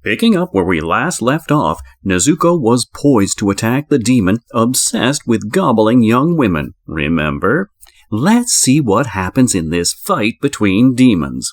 Picking up where we last left off, Nezuko was poised to attack the demon obsessed with gobbling young women, remember? Let's see what happens in this fight between demons.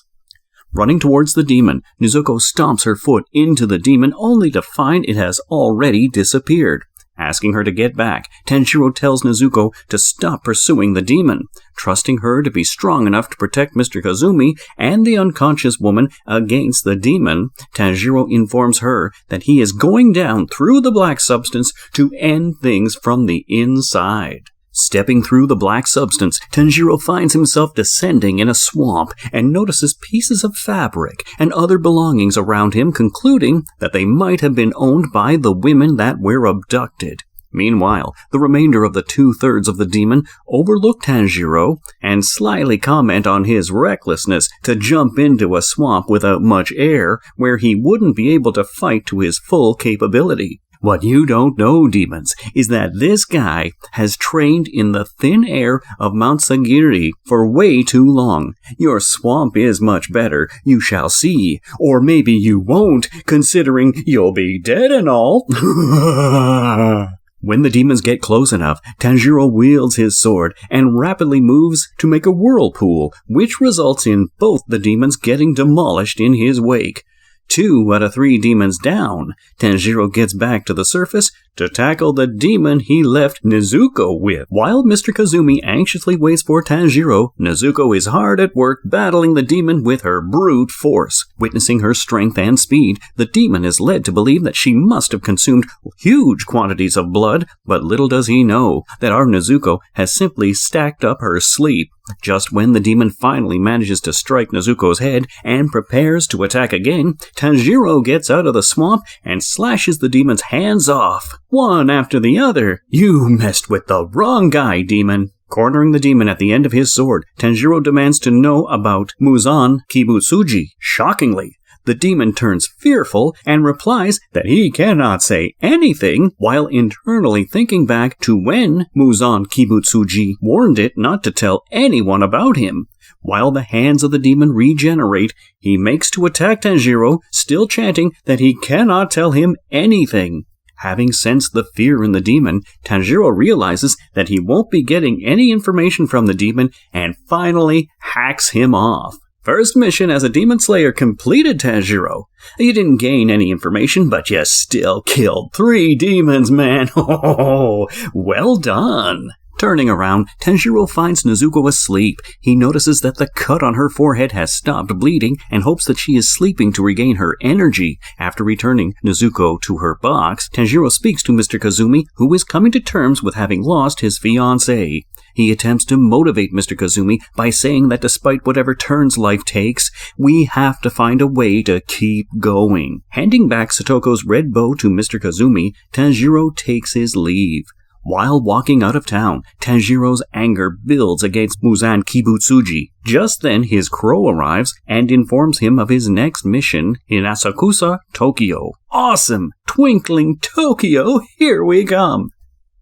Running towards the demon, Nezuko stomps her foot into the demon only to find it has already disappeared. Asking her to get back, Tanjiro tells Nezuko to stop pursuing the demon. Trusting her to be strong enough to protect Mr. Kazumi and the unconscious woman against the demon, Tanjiro informs her that he is going down through the black substance to end things from the inside. Stepping through the black substance, Tanjiro finds himself descending in a swamp and notices pieces of fabric and other belongings around him, concluding that they might have been owned by the women that were abducted. Meanwhile, the remainder of the 2/3 of the demon overlook Tanjiro and slyly comment on his recklessness to jump into a swamp without much air where he wouldn't be able to fight to his full capability. What you don't know, demons, is that this guy has trained in the thin air of Mount Sagiri for way too long. Your swamp is much better, you shall see. Or maybe you won't, considering you'll be dead and all. When the demons get close enough, Tanjiro wields his sword and rapidly moves to make a whirlpool, which results in both the demons getting demolished in his wake. 2 out of 3 demons down, Tanjiro gets back to the surface to tackle the demon he left Nezuko with. While Mr. Kazumi anxiously waits for Tanjiro, Nezuko is hard at work battling the demon with her brute force. Witnessing her strength and speed, the demon is led to believe that she must have consumed huge quantities of blood, but little does he know that our Nezuko has simply stacked up her sleep. Just when the demon finally manages to strike Nezuko's head and prepares to attack again, Tanjiro gets out of the swamp and slashes the demon's hands off, one after the other. You messed with the wrong guy, demon. Cornering the demon at the end of his sword, Tanjiro demands to know about Muzan Kibutsuji. Shockingly, the demon turns fearful and replies that he cannot say anything, while internally thinking back to when Muzan Kibutsuji warned it not to tell anyone about him. While the hands of the demon regenerate, he makes to attack Tanjiro, still chanting that he cannot tell him anything. Having sensed the fear in the demon, Tanjiro realizes that he won't be getting any information from the demon and finally hacks him off. First mission as a demon slayer completed, Tanjiro. You didn't gain any information, but you still killed 3 demons, man. Oh, well done. Turning around, Tanjiro finds Nezuko asleep. He notices that the cut on her forehead has stopped bleeding and hopes that she is sleeping to regain her energy. After returning Nezuko to her box, Tanjiro speaks to Mr. Kazumi, who is coming to terms with having lost his fiancée. He attempts to motivate Mr. Kazumi by saying that despite whatever turns life takes, we have to find a way to keep going. Handing back Satoko's red bow to Mr. Kazumi, Tanjiro takes his leave. While walking out of town, Tanjiro's anger builds against Muzan Kibutsuji. Just then, his crow arrives and informs him of his next mission in Asakusa, Tokyo. Awesome! Twinkling Tokyo, here we come!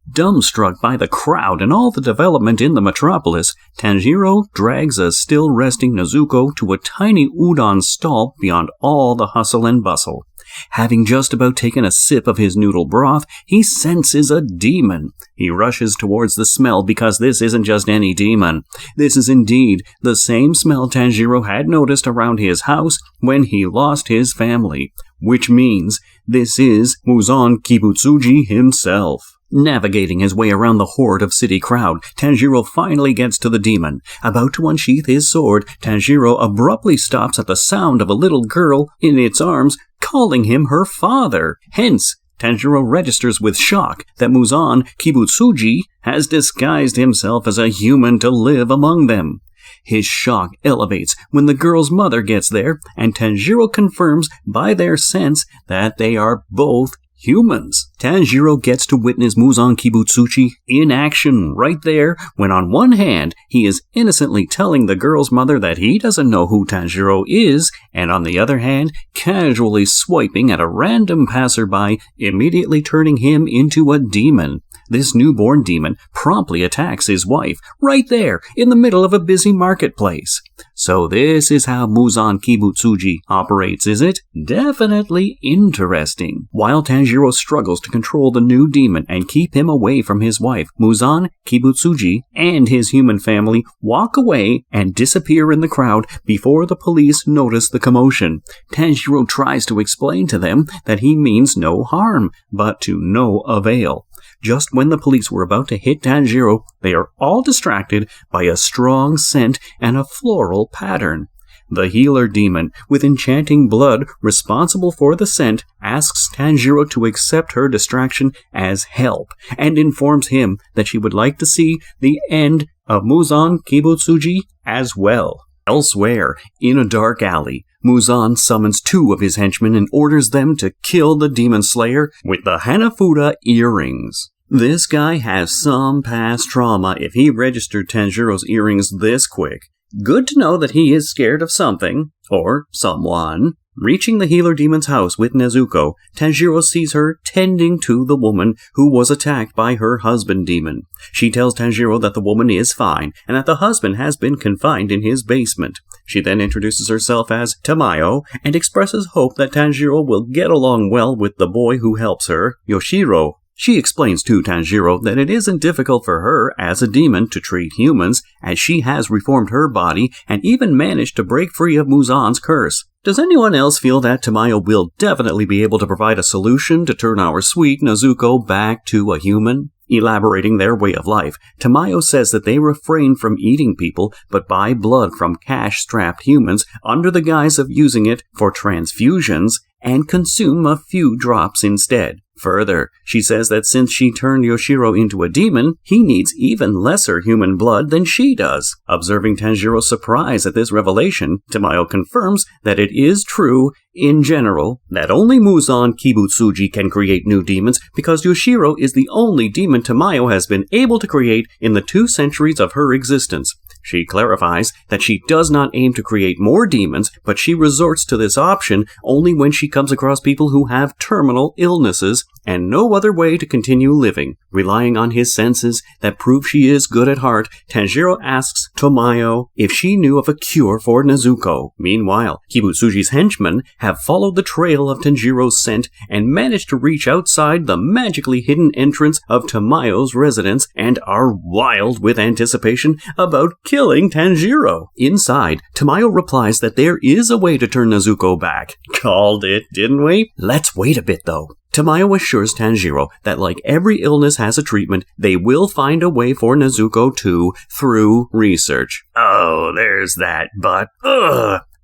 Dumbstruck by the crowd and all the development in the metropolis, Tanjiro drags a still-resting Nezuko to a tiny udon stall beyond all the hustle and bustle. Having just about taken a sip of his noodle broth, he senses a demon. He rushes towards the smell because this isn't just any demon. This is indeed the same smell Tanjiro had noticed around his house when he lost his family, which means this is Muzan Kibutsuji himself. Navigating his way around the horde of city crowd, Tanjiro finally gets to the demon. About to unsheath his sword, Tanjiro abruptly stops at the sound of a little girl in its arms calling him her father. Hence, Tanjiro registers with shock that Muzan Kibutsuji has disguised himself as a human to live among them. His shock elevates when the girl's mother gets there, and Tanjiro confirms by their sense that they are both humans. Tanjiro gets to witness Muzan Kibutsuji in action right there when on one hand he is innocently telling the girl's mother that he doesn't know who Tanjiro is, and on the other hand casually swiping at a random passerby, immediately turning him into a demon. this newborn demon promptly attacks his wife right there in the middle of a busy marketplace. So this is how Muzan Kibutsuji operates, is it? Definitely interesting. While Tanjiro struggles to control the new demon and keep him away from his wife, Muzan Kibutsuji and his human family walk away and disappear in the crowd before the police notice the commotion. Tanjiro tries to explain to them that he means no harm, but to no avail. Just when the police were about to hit Tanjiro, they are all distracted by a strong scent and a floral pattern. The healer demon, with enchanting blood responsible for the scent, asks Tanjiro to accept her distraction as help, and informs him that she would like to see the end of Muzan Kibutsuji as well. Elsewhere, in a dark alley, Muzan summons 2 of his henchmen and orders them to kill the demon slayer with the Hanafuda earrings. This guy has some past trauma if he registered Tanjiro's earrings this quick. Good to know that he is scared of something, or someone. Reaching the healer demon's house with Nezuko, Tanjiro sees her tending to the woman who was attacked by her husband demon. She tells Tanjiro that the woman is fine, and that the husband has been confined in his basement. She then introduces herself as Tamayo, and expresses hope that Tanjiro will get along well with the boy who helps her, Yoshiro. She explains to Tanjiro that it isn't difficult for her as a demon to treat humans, as she has reformed her body and even managed to break free of Muzan's curse. Does anyone else feel that Tamayo will definitely be able to provide a solution to turn our sweet Nezuko back to a human? Elaborating their way of life, Tamayo says that they refrain from eating people but buy blood from cash-strapped humans under the guise of using it for transfusions and consume a few drops instead. Further, she says that since she turned Yoshiro into a demon, he needs even lesser human blood than she does. Observing Tanjiro's surprise at this revelation, Tamayo confirms that it is true, in general, that only Muzan Kibutsuji can create new demons because Yoshiro is the only demon Tamayo has been able to create in the 2 centuries of her existence. She clarifies that she does not aim to create more demons, but she resorts to this option only when she comes across people who have terminal illnesses and no other way to continue living. Relying on his senses that prove she is good at heart, Tanjiro asks Tamayo if she knew of a cure for Nezuko. Meanwhile, Kibutsuji's henchmen have followed the trail of Tanjiro's scent and managed to reach outside the magically hidden entrance of Tamayo's residence and are wild with anticipation about killing Tanjiro. Inside, Tamayo replies that there is a way to turn Nezuko back. Called it, didn't we? Let's wait a bit though. Tamayo assures Tanjiro that like every illness has a treatment, they will find a way for Nezuko too, through research. Oh, there's that, but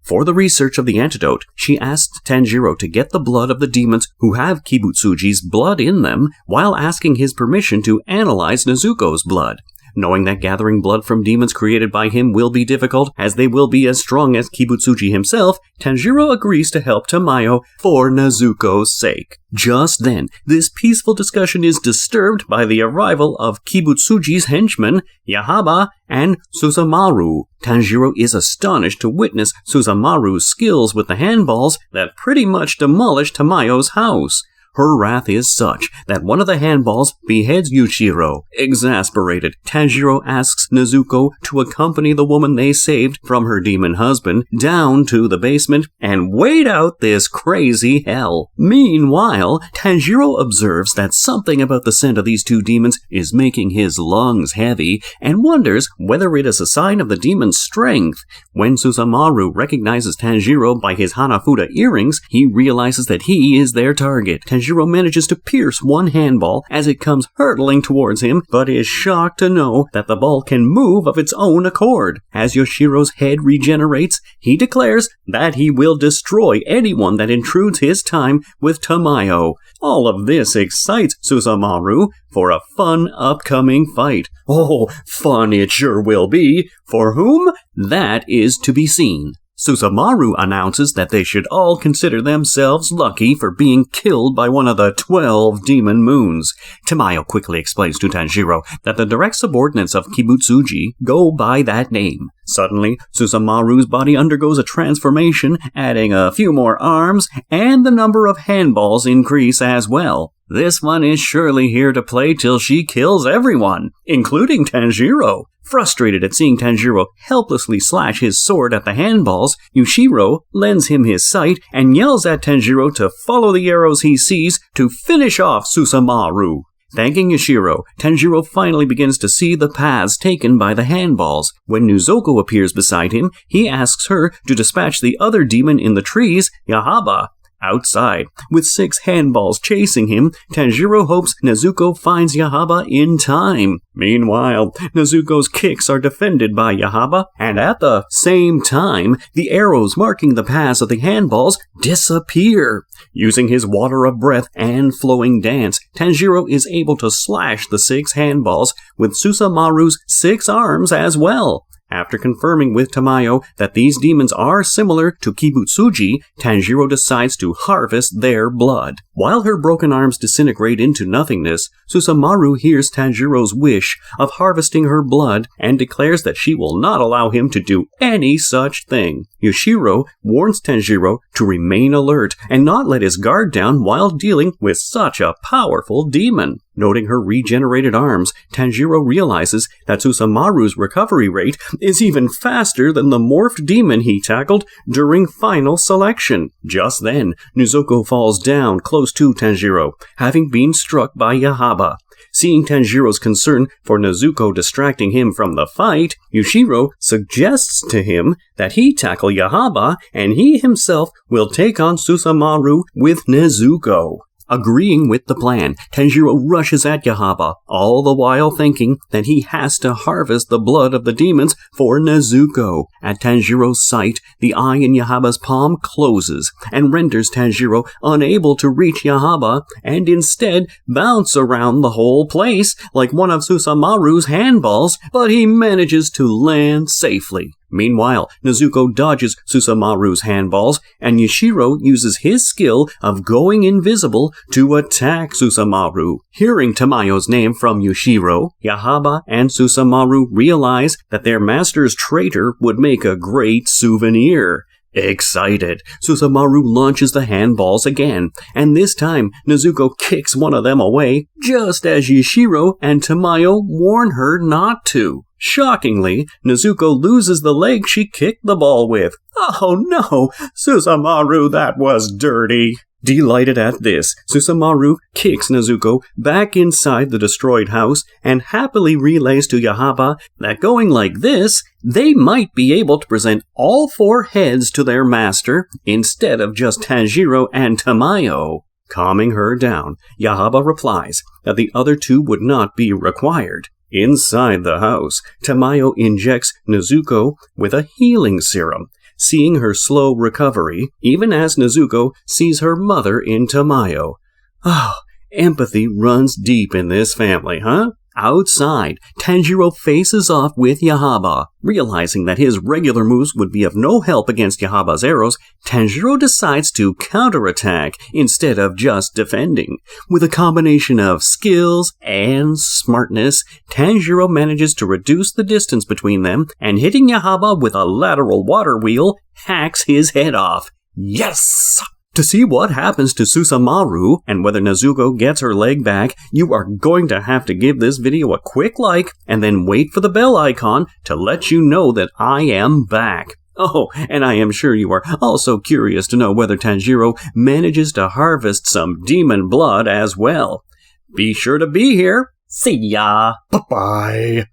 For the research of the antidote, she asked Tanjiro to get the blood of the demons who have Kibutsuji's blood in them, while asking his permission to analyze Nezuko's blood. Knowing that gathering blood from demons created by him will be difficult, as they will be as strong as Kibutsuji himself, Tanjiro agrees to help Tamayo for Nezuko's sake. Just then, this peaceful discussion is disturbed by the arrival of Kibutsuji's henchmen, Yahaba and Susamaru. Tanjiro is astonished to witness Susamaru's skills with the handballs that pretty much demolish Tamayo's house. Her wrath is such that one of the handballs beheads Yushiro. Exasperated, Tanjiro asks Nezuko to accompany the woman they saved from her demon husband down to the basement and wait out this crazy hell. Meanwhile, Tanjiro observes that something about the scent of these 2 demons is making his lungs heavy and wonders whether it is a sign of the demon's strength. When Susamaru recognizes Tanjiro by his Hanafuda earrings, he realizes that he is their target. Tanjiro manages to pierce one handball as it comes hurtling towards him, but is shocked to know that the ball can move of its own accord. As Yoshiro's head regenerates, he declares that he will destroy anyone that intrudes his time with Tamayo. All of this excites Susamaru for a fun upcoming fight. Oh, fun it sure will be. For whom? That is to be seen. Susamaru announces that they should all consider themselves lucky for being killed by one of the 12 demon moons. Tamayo quickly explains to Tanjiro that the direct subordinates of Kibutsuji go by that name. Suddenly, Susamaru's body undergoes a transformation, adding a few more arms, and the number of handballs increase as well. This one is surely here to play till she kills everyone, including Tanjiro. Frustrated at seeing Tanjiro helplessly slash his sword at the handballs, Yushiro lends him his sight and yells at Tanjiro to follow the arrows he sees to finish off Susamaru. Thanking Yushiro, Tanjiro finally begins to see the paths taken by the handballs. When Nuzoko appears beside him, he asks her to dispatch the other demon in the trees, Yahaba. Outside, with 6 handballs chasing him, Tanjiro hopes Nezuko finds Yahaba in time. Meanwhile, Nezuko's kicks are defended by Yahaba, and at the same time, the arrows marking the paths of the handballs disappear. Using his water of breath and flowing dance, Tanjiro is able to slash the 6 handballs with Susamaru's 6 arms as well. After confirming with Tamayo that these demons are similar to Kibutsuji, Tanjiro decides to harvest their blood. While her broken arms disintegrate into nothingness, Susamaru hears Tanjiro's wish of harvesting her blood and declares that she will not allow him to do any such thing. Yushiro warns Tanjiro to remain alert and not let his guard down while dealing with such a powerful demon. Noting her regenerated arms, Tanjiro realizes that Susamaru's recovery rate is even faster than the morphed demon he tackled during final selection. Just then, Nuzoko falls down close to Tanjiro, having been struck by Yahaba. Seeing Tanjiro's concern for Nezuko distracting him from the fight, Yushiro suggests to him that he tackle Yahaba and he himself will take on Susamaru with Nezuko. Agreeing with the plan, Tanjiro rushes at Yahaba, all the while thinking that he has to harvest the blood of the demons for Nezuko. At Tanjiro's sight, the eye in Yahaba's palm closes and renders Tanjiro unable to reach Yahaba and instead bounce around the whole place like one of Susamaru's handballs, but he manages to land safely. Meanwhile, Nezuko dodges Susamaru's handballs, and Yushiro uses his skill of going invisible to attack Susamaru. Hearing Tamayo's name from Yushiro, Yahaba and Susamaru realize that their master's traitor would make a great souvenir. Excited, Susamaru launches the handballs again, and this time Nezuko kicks one of them away, just as Yushiro and Tamayo warn her not to. Shockingly, Nezuko loses the leg she kicked the ball with. Oh no, Susamaru, that was dirty. Delighted at this, Susamaru kicks Nezuko back inside the destroyed house and happily relays to Yahaba that going like this, they might be able to present all 4 heads to their master instead of just Tanjiro and Tamayo. Calming her down, Yahaba replies that the other 2 would not be required. Inside the house, Tamayo injects Nezuko with a healing serum, seeing her slow recovery, even as Nezuko sees her mother in Tamayo. Oh, empathy runs deep in this family, huh? Outside, Tanjiro faces off with Yahaba. Realizing that his regular moves would be of no help against Yahaba's arrows, Tanjiro decides to counterattack instead of just defending. With a combination of skills and smartness, Tanjiro manages to reduce the distance between them, and hitting Yahaba with a lateral water wheel, hacks his head off. Yes! To see what happens to Susamaru and whether Nezuko gets her leg back, you are going to have to give this video a quick like and then wait for the bell icon to let you know that I am back. Oh, and I am sure you are also curious to know whether Tanjiro manages to harvest some demon blood as well. Be sure to be here. See ya. Bye-bye.